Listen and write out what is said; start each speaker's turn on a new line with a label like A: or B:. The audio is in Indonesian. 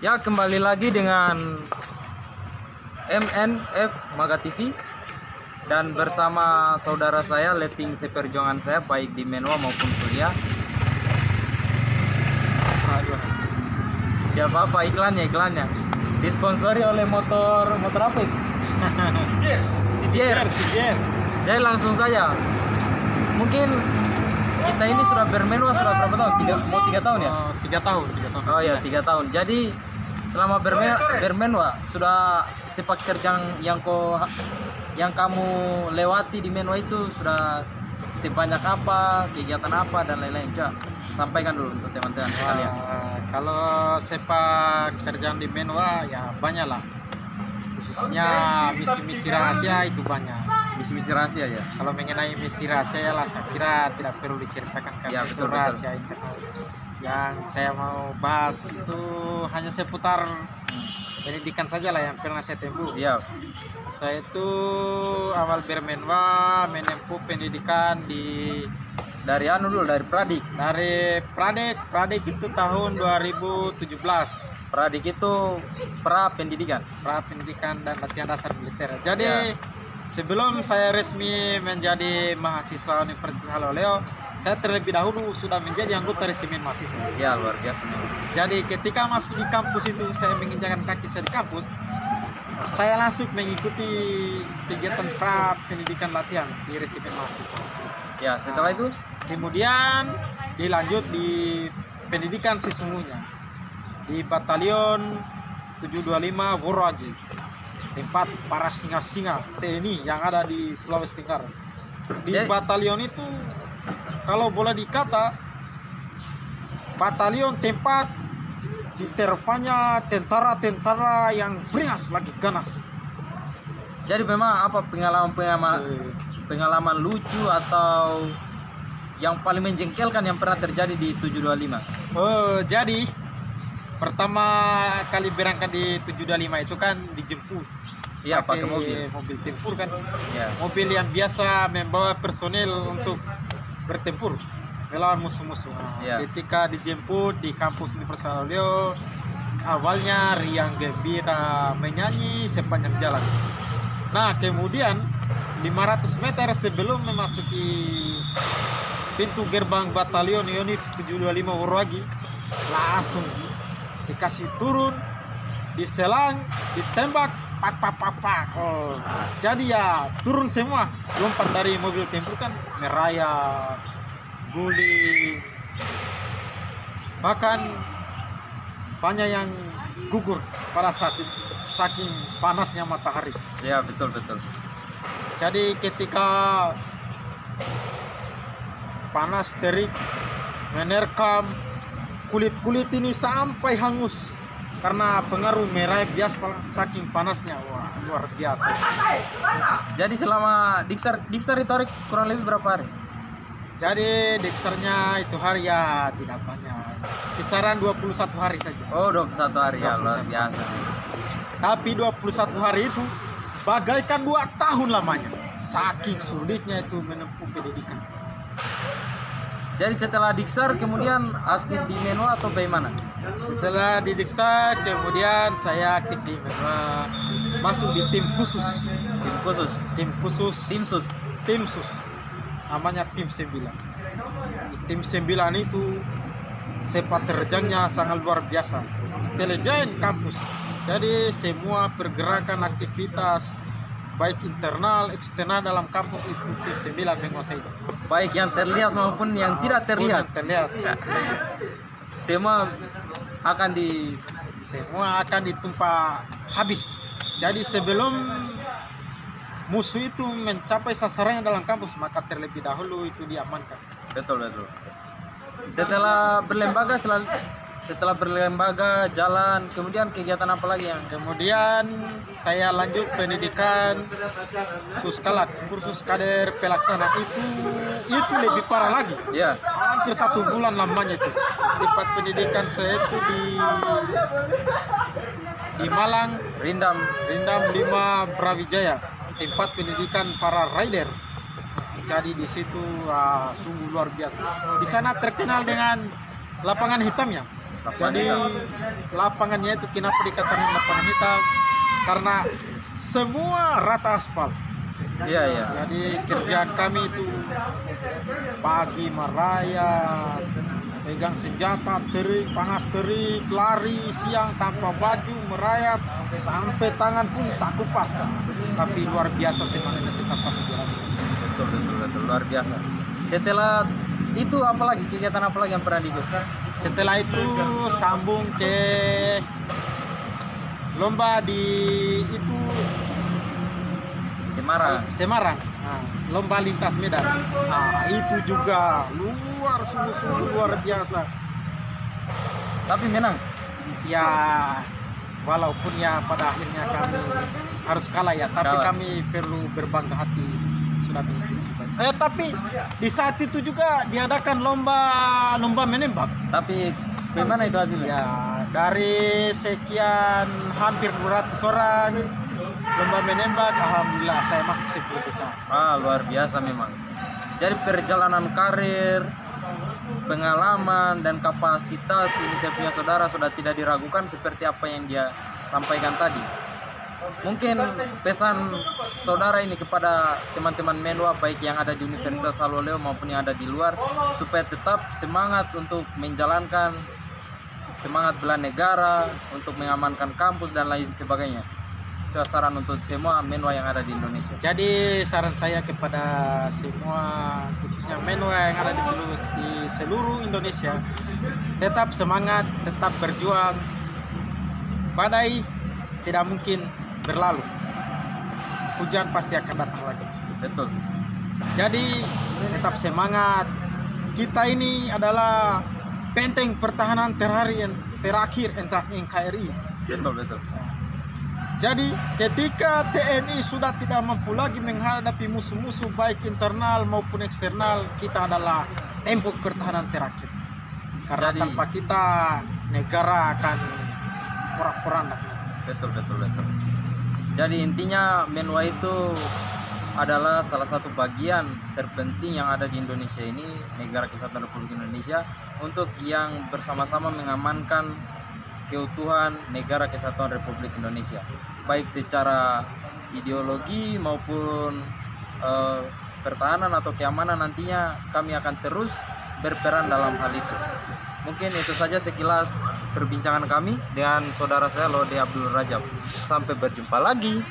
A: Ya, kembali lagi dengan MNF Maga TV dan bersama saudara saya letting seperjuangan saya baik di Menwa maupun kuliah. Ya apa iklannya disponsori oleh motor apa itu? Sijer. Jadi langsung saja. Mungkin kita ini sudah bermenwa sudah berapa tahun? 3 tahun ya?
B: 3 tahun.
A: Oh ya, 3 tahun. Jadi selama bermenwa sudah sepak terjang yang kamu lewati di Menwa itu sudah sebanyak apa, kegiatan apa dan lain-lain. Coba sampaikan dulu untuk teman-teman sekalian.
B: Kalau sepak terjang di Menwa ya banyak lah. Khususnya misi-misi rahasia itu banyak.
A: Misi-misi rahasia ya.
B: Kalau mengenai misi rahasia ya lah saya kira tidak perlu diceritakan karena
A: Ya,
B: itu
A: betul.
B: rahasia internal. Yang saya mau bahas itu hanya seputar pendidikan saja lah yang pernah saya tempuh.
A: Iya.
B: Saya itu awal bermenwa menempuh pendidikan
A: Dari dari Pradik.
B: Pradik itu tahun 2017.
A: Pradik itu pra pendidikan
B: Dan latihan dasar militer. Jadi sebelum saya resmi menjadi mahasiswa Universitas Haloleo, saya terlebih dahulu sudah menjadi anggota resimen mahasiswa.
A: Ya, luar biasa memang.
B: Jadi ketika masuk di kampus itu, saya menginjakan kaki saya di kampus, saya langsung mengikuti kegiatan pra pendidikan latihan di resimen mahasiswa.
A: Ya, setelah itu
B: Kemudian dilanjut di pendidikan sesungguhnya di Batalion 725 Woroaji, tempat para singa-singa TNI yang ada di Sulawesi Tenggara. Di batalion itu kalau boleh dikata batalion tempat diterpanya tentara-tentara yang beringas lagi ganas.
A: jadi memang apa pengalaman lucu atau yang paling menjengkelkan yang pernah terjadi di 725?
B: Jadi pertama kali berangkat di 725 itu kan dijemput.
A: Iya, pakai mobil
B: tempur kan.
A: Ya.
B: Mobil yang biasa membawa personel untuk bertempur melawan musuh-musuh.
A: Ya.
B: Ketika dijemput di kampus Universitas Haloleo, awalnya riang gembira menyanyi sepanjang jalan. Nah, kemudian 500 meter sebelum memasuki pintu gerbang batalion Yonif 725 Woroaji, langsung dikasih turun, diselang, ditembak, pak. Jadi ya turun semua, lompat dari mobil tempur kan, merayap, guling, bahkan banyak yang gugur pada saat itu saking panasnya matahari.
A: Ya, betul.
B: Jadi ketika panas terik menerkam kulit ini sampai hangus karena pengaruh merah bias saking panasnya. Wah, luar biasa.
A: Jadi selama Diksar itu hari kurang lebih berapa hari?
B: Jadi Diksarnya itu hari ya tidak banyak, kisaran 21 hari saja.
A: Oh, 21 hari ya, luar biasa.
B: Tapi 21 hari itu bagaikan 2 tahun lamanya, saking sulitnya itu menempuh pendidikan.
A: Jadi setelah Diksar kemudian aktif di Menwa atau bagaimana?
B: Setelah di Diksar kemudian saya aktif di Menwa, masuk di tim sus, namanya tim 9. Di tim 9 itu sepak terjangnya sangat luar biasa, intelijen kampus. Jadi semua pergerakan aktivitas baik internal eksternal dalam kampus itu tim 9 menguasai,
A: Baik yang terlihat maupun yang tidak terlihat. Semua akan
B: ditumpa habis. Jadi sebelum musuh itu mencapai sasarannya dalam kampus, maka terlebih dahulu itu diamankan.
A: Betul. Setelah berlembaga jalan, kemudian kegiatan apa lagi yang
B: Kemudian saya lanjut pendidikan Suskalak, kursus kader pelaksana. Itu lebih parah lagi.
A: Ya.
B: Hampir 1 bulan lamanya itu. Tempat pendidikan saya itu di Malang,
A: Rindam
B: 5 Brawijaya, tempat pendidikan para rider. Jadi di situ sungguh luar biasa. Di sana terkenal dengan lapangan hitamnya. Jadi lapangannya itu kenapa dikatakan lapangan hitam? Karena semua rata aspal.
A: Iya, iya.
B: Jadi kerjaan kami itu pagi merayap, pegang senjata, terik, panas terik, lari siang tanpa baju, merayap sampai tangan pun tak kupas. Tapi luar biasa semangatnya tetap kami jalani.
A: Betul, betul, betul, luar biasa. Setelah itu apalagi kegiatan apa lagi yang pernah diikut?
B: Setelah itu sambung ke lomba di itu Semarang. Nah, lomba lintas medan. Nah, itu juga sungguh luar biasa.
A: Tapi menang.
B: Ya, walaupun ya pada akhirnya kami harus kalah ya, tapi
A: Kalah.
B: kami perlu berbangga hati sudah mengikuti. Tapi di saat itu juga diadakan lomba menembak.
A: Tapi bagaimana itu hasilnya?
B: Ya, dari sekian hampir 200 orang lomba menembak, alhamdulillah saya masuk 10 besar.
A: Luar biasa memang. Jadi perjalanan karir, pengalaman dan kapasitas ini saya punya saudara sudah tidak diragukan seperti apa yang dia sampaikan tadi. Mungkin pesan saudara ini kepada teman-teman Menwa baik yang ada di Universitas Haloleo maupun yang ada di luar supaya tetap semangat untuk menjalankan semangat bela negara, untuk mengamankan kampus dan lain sebagainya. Itu saran untuk semua Menwa yang ada di Indonesia.
B: Jadi saran saya kepada semua khususnya Menwa yang ada di seluruh Indonesia, tetap semangat, tetap berjuang. Badai tidak mungkin berlalu, hujan pasti akan datang lagi.
A: Betul.
B: Jadi tetap semangat. Kita ini adalah benteng pertahanan terakhir NKRI.
A: Betul, betul.
B: Jadi ketika TNI sudah tidak mampu lagi menghadapi musuh-musuh baik internal maupun eksternal, kita adalah tembok pertahanan terakhir. Karena tanpa kita negara akan porak-poranda.
A: Betul, betul, betul. Jadi intinya Menwa itu adalah salah satu bagian terpenting yang ada di Indonesia ini, Negara Kesatuan Republik Indonesia, untuk yang bersama-sama mengamankan keutuhan Negara Kesatuan Republik Indonesia, baik secara ideologi maupun pertahanan atau keamanan. Nantinya kami akan terus berperan dalam hal itu. Mungkin itu saja sekilas perbincangan kami dengan saudara saya Lode Abdul Rajab. Sampai berjumpa lagi.